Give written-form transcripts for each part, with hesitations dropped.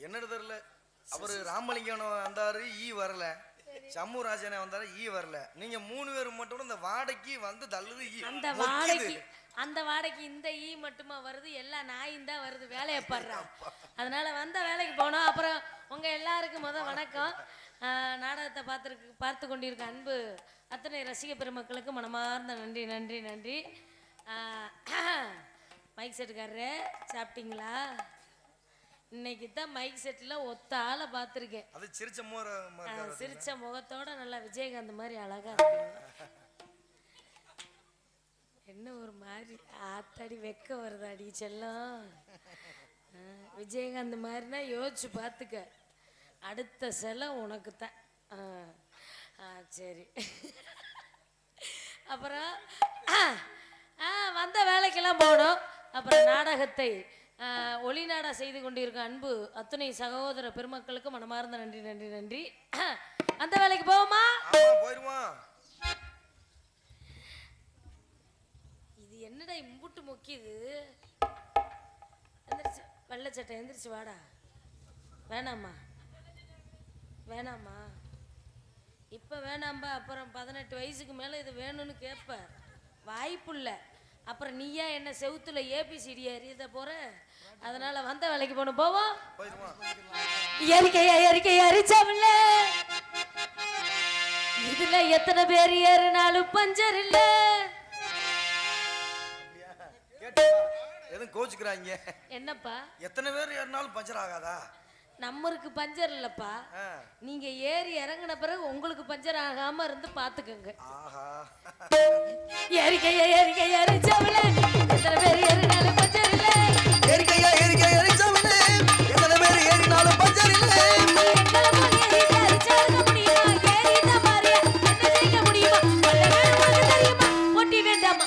என்னன்னு தெரியல. அவரு ராமலிங்கம் வந்தாரு, வரல. சம்முராஜனை வந்தாரு, வரல. நீங்க 3 பேர் மட்டும் இந்த வாடகைக்கு வந்து தள்ளுது. அந்த வாடகைக்கு இந்த மட்டுமா வருது? எல்லா நாயும் தான் வருது, வேலையை பாடுறா. அதனால வந்த வேலைக்கு போனோம். அப்புறம் உங்க எல்லாருக்கும் வணக்கம். நாடகத்தை பார்த்து கொண்டிருக்க அன்பு அத்தனை ரசிக பெருமக்களுக்கு மனமார்ந்த நன்றி நன்றி நன்றி. மைக் செட்டுக்காரரு சாப்பிட்டீங்களா? இன்னைக்கு தான் மைக் செட்ல ஒத்த ஆளை பார்த்துருக்கேன். அது சிரிச்ச முகத்தோட நல்லா விஜயகாந்த் மாதிரி அழகா இருக்கு. என்ன ஒரு மாதிரி ஆத்தாடி வெக்க வருதாடி செல்லம். விஜயகாந்த் மாதிரினா யோசிச்சு பார்த்துக்க, அடுத்த செலவு உனக்கு தான். சரி. அப்புறம் வந்த வேலைக்கெல்லாம் போனோம். அப்புறம் நாடகத்தை ஒளிநாடா செய்து கொண்டிருக்க அன்பு அத்தனை சகோதர பெருமக்களுக்கு மனமார்ந்த நன்றி நன்றி நன்றி. அந்த வேலைக்கு போவோமா? இது என்னடா இம்புட்டு முக்கியது? எந்திரிச்சு வெள்ளை சட்டை எந்திரிச்சு வாடா. வேணாமா வேணாமா இப்போ வேணாம்பா. அப்புறம் 18 வயசுக்கு மேலே இது வேணும்னு கேட்ப, வாய்ப்பு இல்லை. அப்புறம் நீயா என்ன செவுத்துல ABCD அறியத போற? அதனால வந்த வேலைக்கு போகணும். போவோம். இயற்கையா அரிச்சாவில்ல, இதுல எத்தனை பேர் ஏறினாலும் பஞ்சர் இல்ல. எதுவும் கோச்சுக்கிறாங்க? என்னப்பா எத்தனை பேர் ஏறினாலும் பஞ்சர் ஆகாதா? நம்மருக்கு பஞ்சர் இல்லப்பா. நீங்க ஏறி இறங்கின பிறகு உங்களுக்கு பஞ்சர் ஆகாம இருந்து பாத்துக்கங்க. ஏறிக்கையா அரிச்சாவில்ல, எத்தனை பேர் ஏறினாலும் பஞ்சர் இல்ல. ஏறிக்கையா அரிச்சாவில்ல, எத்தனை பேர் ஏறினாலும் பஞ்சர் இல்ல. ஒட்டி வேண்டாமா?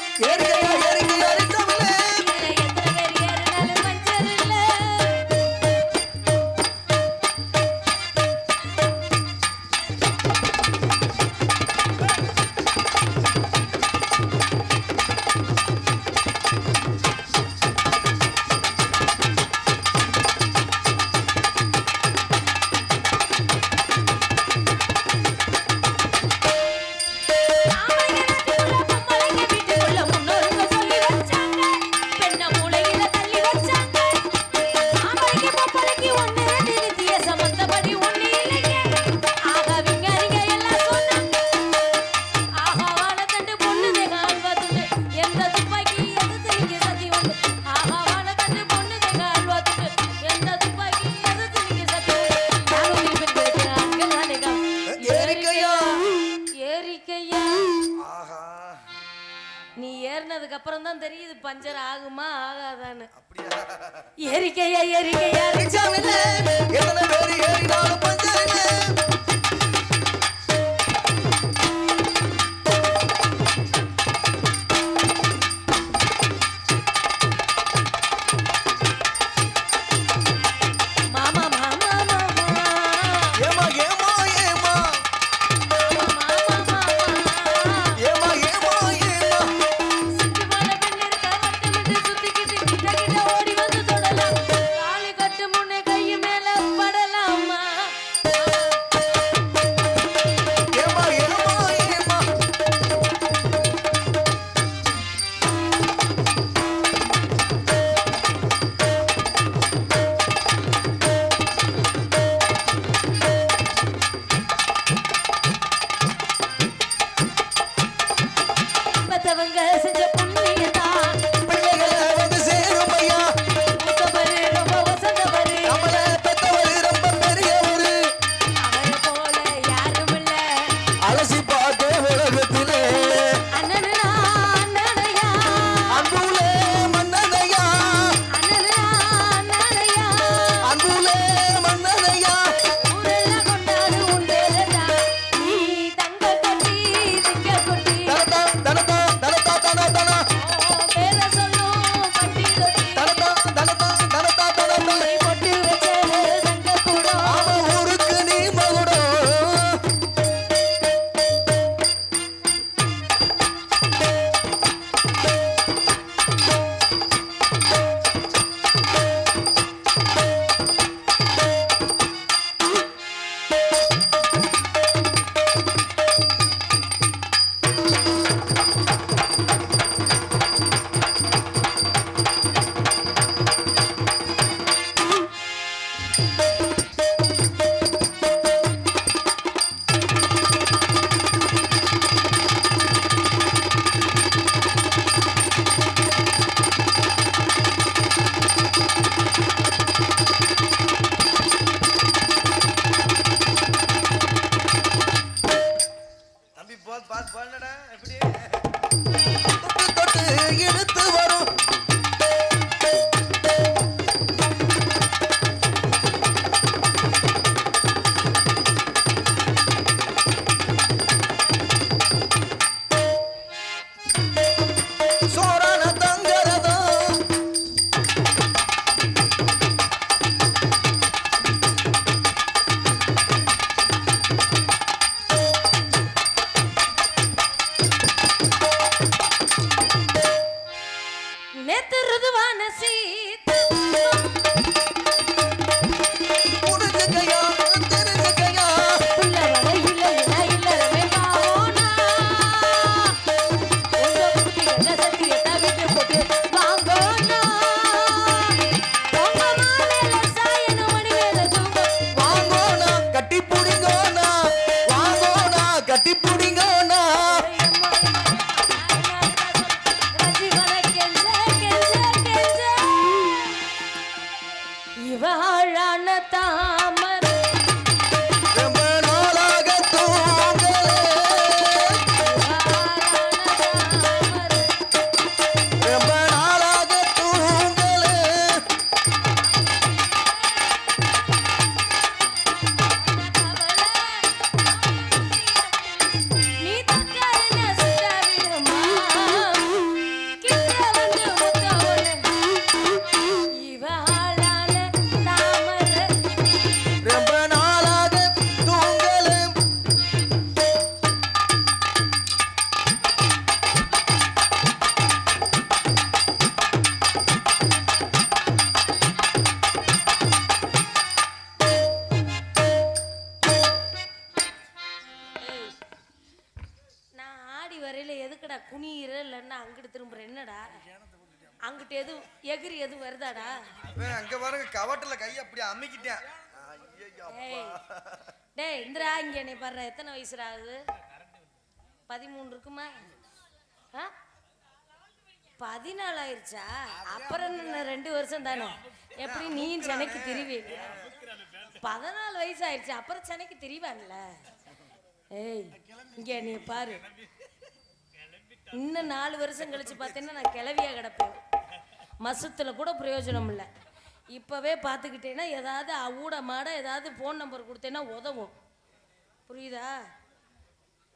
நீ ஏறினதுக்கு அப்புறம் தான் தெரியுது பஞ்சர் ஆகுமா ஆகாதான்னு. ஏறிக்கையா எத்தனை பேர் ஏறினாலும் பஞ்சர் இல்ல. பார்த்து வரும் சோரான தங்கரதம் நேத்து ருதுவான சீத்து புரிஞ்சுக்கையா தெரிஞ்சுக்கையா உள்ள வரையில இல்லறவே பாவோனா உங்க குட்டிகள சத்தியத்தை விட்டு போட்டு வாங்கோனா உங்க மாலையில சாயன மணி மேல தூங்க வாங்கோனா கட்டி புடிங்கோனா வாங்கோனா கட்டி புடிங்கோனா இவாழான தாமர ரொம்ப நாளாக தூங்கலே ரொம்ப நாளாக தூங்கலே நீ தொட்டா என்ன சுட்ட விடுமா கிட்ட வந்து முத்தவனே இவாழான தாமர ரொம்ப நாளாக தூங்கலே நான் ஆடி வரையில எதுக்குடா குனியிற இல்லைன்னா அங்கிட்டு திரும்புற என்னடா அங்கிட்டு எதுவும் எகிரி எதுவும் வருதாடா அங்க பாருங்க கவட்டில் கையை அப்படி அமுக்கிட்டேன் ஐயையோ, ஏய். அப்பா. டேய் இந்திரா இங்க என்னை பாரு எத்தனை வயசுடா ஆகுது 13 இருக்குமா ஆ 14 ஆயிருச்சா அப்புறம் என்ன 2 வருஷம் தானே எப்படி நீயும் சென்னைக்கு திரிவீங்க 14 வயசு ஆயிடுச்சு அப்புறம் சென்னைக்கு திரிவான்ல ஏய் இங்க நீ பாரு இன்னும் 4 வருஷம் கழிச்சு பார்த்தீங்கன்னா நான் கிளவியா கிடப்பேன் மசத்துல கூட பிரயோஜனம் இல்லை இப்பவே பார்த்துக்கிட்டேன்னா ஏதாவது ஊட மாட ஏதாவது ஃபோன் நம்பர் கொடுத்தேன்னா உதவும் புரியுதா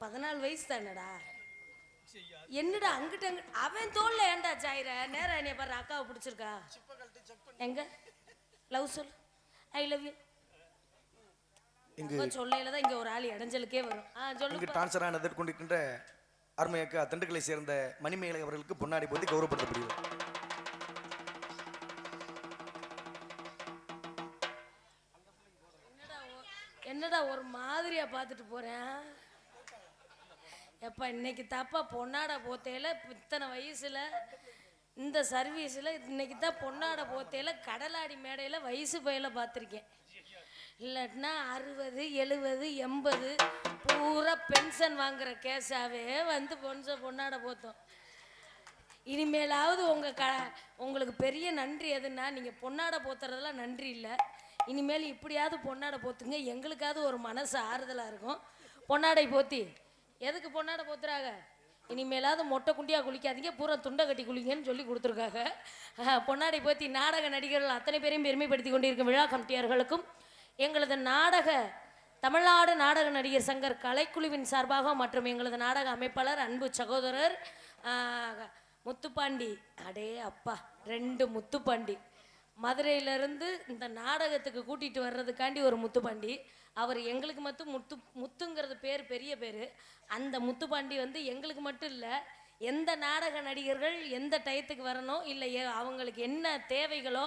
14 வயசு தானடா என்னடா அங்கிட்ட அவன் தோல்ல ஏன்டா சாயிர நேரம் என்னைய பாரு அக்காவை பிடிச்சிருக்கா எங்க லவ் சொல் ஐ லவ் யூ இங்கு சொல்லையில தான் இங்க ஒரு ஆள் இடைஞ்சலுக்கே வரும் இங்கு சொல்லு டிரான்ஸ்ஃபர் ஆனதை கொண்டிருக்கின்ற அருமையக்கா திண்டுக்கலை சேர்ந்த மணிமேகலை அவர்களுக்கு பொன்னாடி போதி கௌரவப்படுத்தப்படுகிறது என்னடா ஒரு மாதிரியா பார்த்துட்டு போறேன் எப்ப இன்னைக்கு தாப்பா பொன்னாட போத்தையில இத்தனை வயசுல இந்த சர்வீஸ்ல இன்னைக்கு தான் பொன்னாட போத்தையில கடலாடி மேடையில வயசு பயில பார்த்துருக்கேன் இல்லாட்டினா 60 70 80 பூரா பென்ஷன் வாங்குற கேஸாவே வந்து பொன்னாட போத்தோம் இனிமேலாவது உங்களுக்கு பெரிய நன்றி எதுன்னா நீங்கள் பொன்னாட போத்துறதெல்லாம் நன்றி இல்லை இனிமேல் இப்படியாவது பொன்னாடை போத்துங்க எங்களுக்காவது ஒரு மனசு ஆறுதலாக இருக்கும் பொன்னாடை போத்தி எதுக்கு பொன்னாடை போத்துறாங்க இனிமேலாவது மொட்டை குண்டியாக குளிக்காதீங்க பூரா துண்டை கட்டி குளிங்கன்னு சொல்லி கொடுத்துருக்காங்க பொன்னாடை போத்தி நாடக நடிகர்கள் அத்தனை பேரையும் பெருமைப்படுத்தி கொண்டிருக்கும் விழா கமிட்டியார்களுக்கும் எங்களது தமிழ்நாடு நாடக நடிகர் சங்கர் கலைக்குழுவின் சார்பாக மற்றும் எங்களது நாடக அமைப்பாளர் அன்பு சகோதரர் முத்துப்பாண்டி அடே அப்பா 2 முத்துப்பாண்டி மதுரையிலேருந்து இந்த நாடகத்துக்கு கூட்டிகிட்டு வர்றதுக்காண்டி ஒரு முத்துப்பாண்டி அவர் எங்களுக்கு மட்டும் முத்துங்கிறது பேர் பெரிய பேர் அந்த முத்துப்பாண்டி வந்து எங்களுக்கு மட்டும் இல்லை எந்த நாடக நடிகர்கள் எந்த டயத்துக்கு வரணும் இல்லை அவங்களுக்கு என்ன தேவைகளோ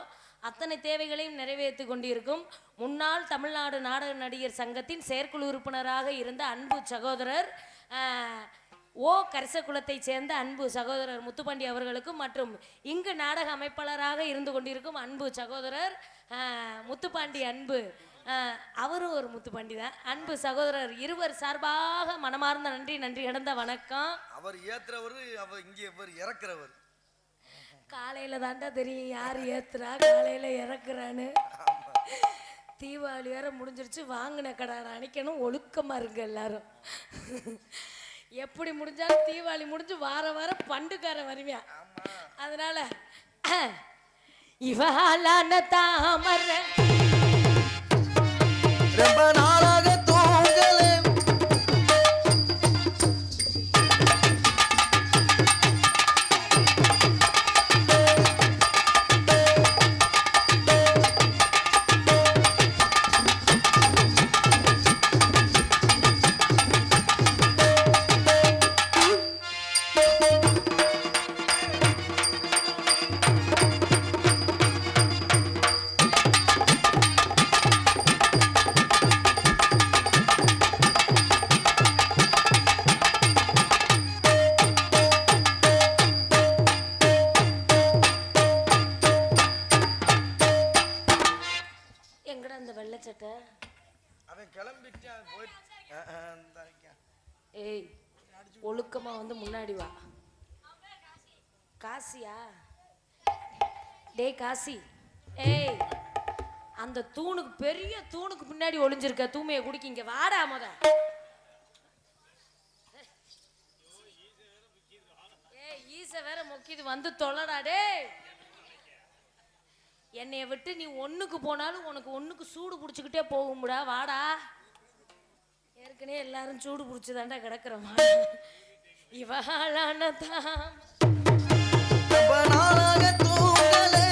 அத்தனை தேவைகளையும் நிறைவேற்றி கொண்டிருக்கும் முன்னாள் தமிழ்நாடு நாடக நடிகர் சங்கத்தின் செயற்குழு உறுப்பினராக இருந்த அன்பு சகோதரர் கரிசக்குளத்தை சேர்ந்த அன்பு சகோதரர் முத்துப்பாண்டி அவர்களுக்கும் மற்றும் இங்கு நாடக அமைப்பாளராக இருந்து கொண்டிருக்கும் அன்பு சகோதரர் முத்துப்பாண்டி அன்பு அவரும் ஒரு முத்துப்பாண்டி தான் அன்பு சகோதரர் இருவர் சார்பாக மனமார்ந்த நன்றி கிடந்த வணக்கம். அவர் ஏத்துறவர் அவர் இங்கே இவர் இறக்குறவர் காலையில தாண்டா தெரியும் யார் ஏத்துறா காலையில இறக்குறான்னு. தீபாவளி வேற முடிஞ்சிருச்சு வாங்கின கடை அணைக்கணும் ஒழுக்கமா இருங்க எல்லாரும். எப்படி முடிஞ்சாலும் தீபாவளி முடிஞ்சு வாரம் பண்டுக்கார வருவியா அதனால இவளான தாமர ரொம்ப நாளாக தூங்கலே. எங்கடா அந்த வெள்ளை சட்டை? அவன் கிளம்பிட்டு அவன் போயிட்டு. ஏய் ஒழுக்கமா வந்து முன்னாடி வா. காசியா? டேய் காசி, ஏய் அந்த தூணுக்கு பெரிய தூணுக்கு பின்னாடி ஒளிஞ்சிருக்க தூமையை குடிக்க இங்க வாடா முத. ஏய் ஈச வேற மொக்கிது வந்து தொலைடா. டேய் என்னைய விட்டு நீ ஒண்ணுக்கு போனாலும் உனக்கு ஒண்ணுக்கு சூடு பிடிச்சிக்கிட்டே போகும்டா. வாடா. ஏற்கனவே எல்லாரும் சூடு பிடிச்சதாண்டா கிடக்குறமா. இவளான தான் ரொம்ப நாளாக தூங்கலே.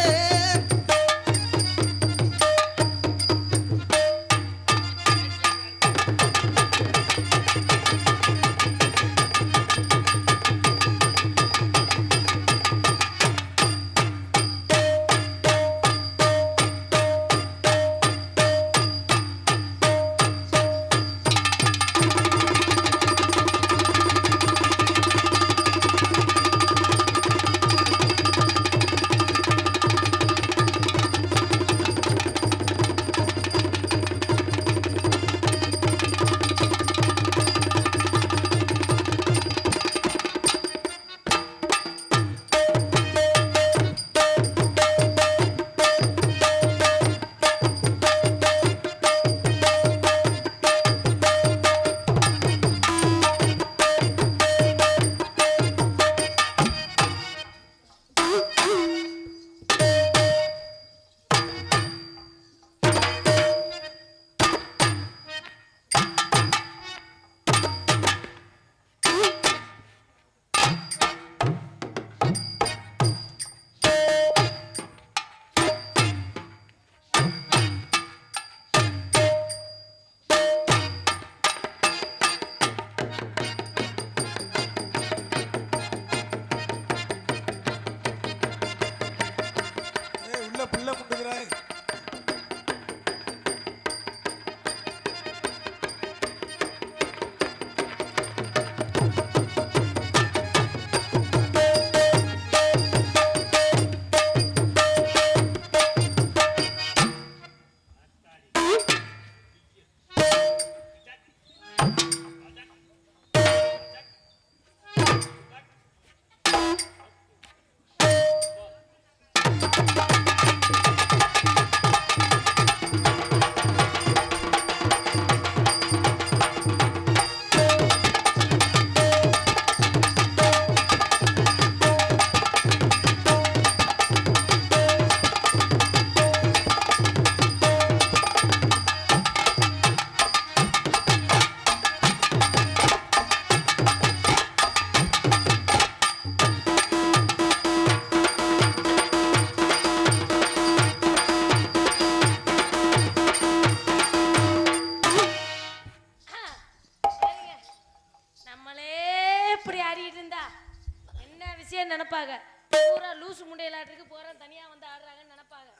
நினைப்பாங்க பூரா லூசு முண்டையிலாட்டுக்கு போறோம் தனியா வந்து ஆடுறாங்கன்னு நினைப்பாங்க.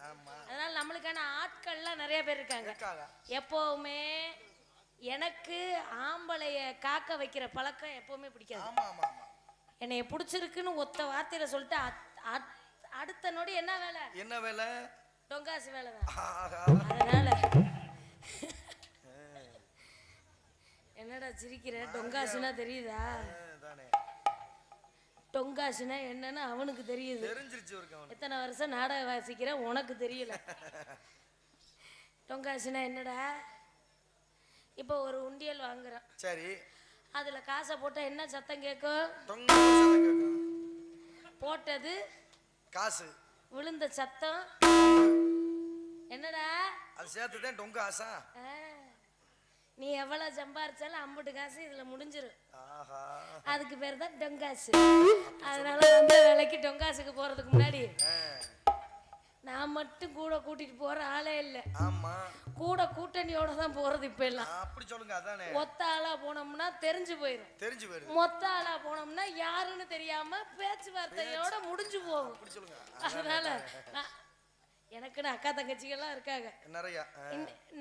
அதனால நம்மளுக்கான ஆட்கள்லாம் நிறைய பேர் இருக்காங்க. எப்பவுமே எனக்கு ஆம்பளைய காக்க வைக்கிற பழக்கம் எப்பவுமே பிடிக்காது. என்னைய பிடிச்சிருக்குன்னு ஒத்த வார்த்தையில சொல்லிட்டு அடுத்த நொடி என்ன வேலை? என்ன வேலை? டொங்காசு வேலை தான். அதனால என்னடா சிரிக்கிற? டொங்காசுனா தெரியுதா? டொங்காசுனா என்னன்னு அவனுக்கு தெரியுது. எத்தனை வருஷம் நாடகம் வாசிக்கிற உனக்கு தெரியல. டொங்காசுனா என்னடா? இப்போ ஒரு உண்டியல் வாங்குறான். சரி. அதுல காசை போட்டா என்ன சத்தம் கேட்கும்? போட்டது காசு. விழுந்த சத்தம் என்னடா? அது சேர்த்துதான் டொங்கு ஆசா. நீ எவ்வளவு சம்பாரிச்சாலும் 50 காசு இதுல முடிஞ்சிரும். ஆஹா, அதுக்கு பேர் தான் டொங்காசு. அதனால வந்த வேலைக்கு டொங்காசுக்கு போறதுக்கு முன்னாடி நான் மட்டும் கூட கூட்டிட்டு போற ஆளே இல்ல. ஆமா, கூட கூட்டணியோட தான் போறது இப்ப எல்லாம். அப்படி சொல்லுங்க. அதானே, ஒத்த ஆளா போனோம்னா தெரிஞ்சு போயிடும். தெரிஞ்சு போயிடும். மொத்த ஆளா போனோம்னா யாருன்னு தெரியாம பேச்சுவார்த்தையோட முடிஞ்சு போகும். அப்படி சொல்லுங்க. அதனால எனக்குன்னு அக்கா தங்கச்சிகள்லாம் இருக்காங்க நிறைய.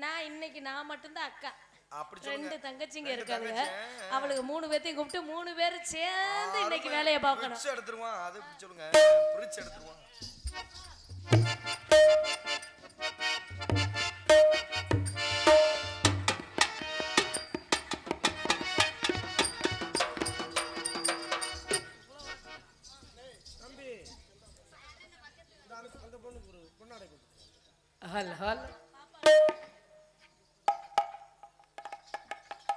நான் இன்னைக்கு நான் மட்டும்தான் அக்கா. அப்படி சொல்லுங்க. 2 தங்கச்சிங்க இருக்காங்க. அவளுக்கு 3 பேத்தையும் கூப்பிட்டு 3 பேரும் சேர்ந்து இன்னைக்கு வேலையை பார்க்கணும். பிரிச்சு எடுத்துருவான். அது அப்படி சொல்லுங்க. பிரிச்சு எடுத்துருவான்.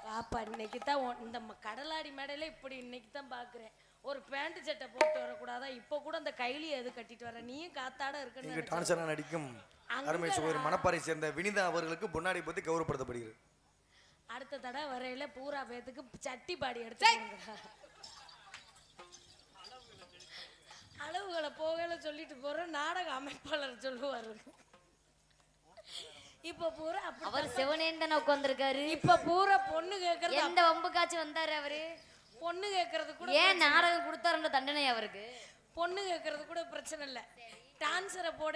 பாப்பா இன்னைக்கு தான் இந்த கடலாடி மேடையில இப்படி இன்னைக்கு தான் பாக்குறேன். ஒரு பேண்ட் சட்டை போட்டு வரக்கூடாதா? இப்ப கூட அந்த கைலி எது கட்டிட்டு வர? நீயும் காத்தாட இங்கு இருக்கணும். டான்சரா நடிக்கும் அருமை சகோதரி மணப்பாறை சேர்ந்த வினிதா அவர்களுக்கு பொன்னாடி பத்தி கௌரவப்படுத்தப்படுகிறது. அடுத்த தடவை வரையில பூரா பேத்துக்கு சட்டி பாடி எடுத்து அளவுகளை போகல சொல்லிட்டு போறோம். நாடக அமைப்பாளர் சொல்லுவாரு. இப்ப பூரா அவர் சிவனேன்னு தானே உட்கார்ந்திருக்காரு. இப்ப பூரா பொண்ணு கேக்குறது. எந்த வம்புக்காச்சும் வந்தாரு அவரு? பொண்ணு கேக்குறது கூட ஏன் நாடகம் கொடுத்தாருன்ற தண்டனை அவருக்கு? பொண்ணு கேக்குறது கூட பிரச்சனை இல்ல. டான்சரை போட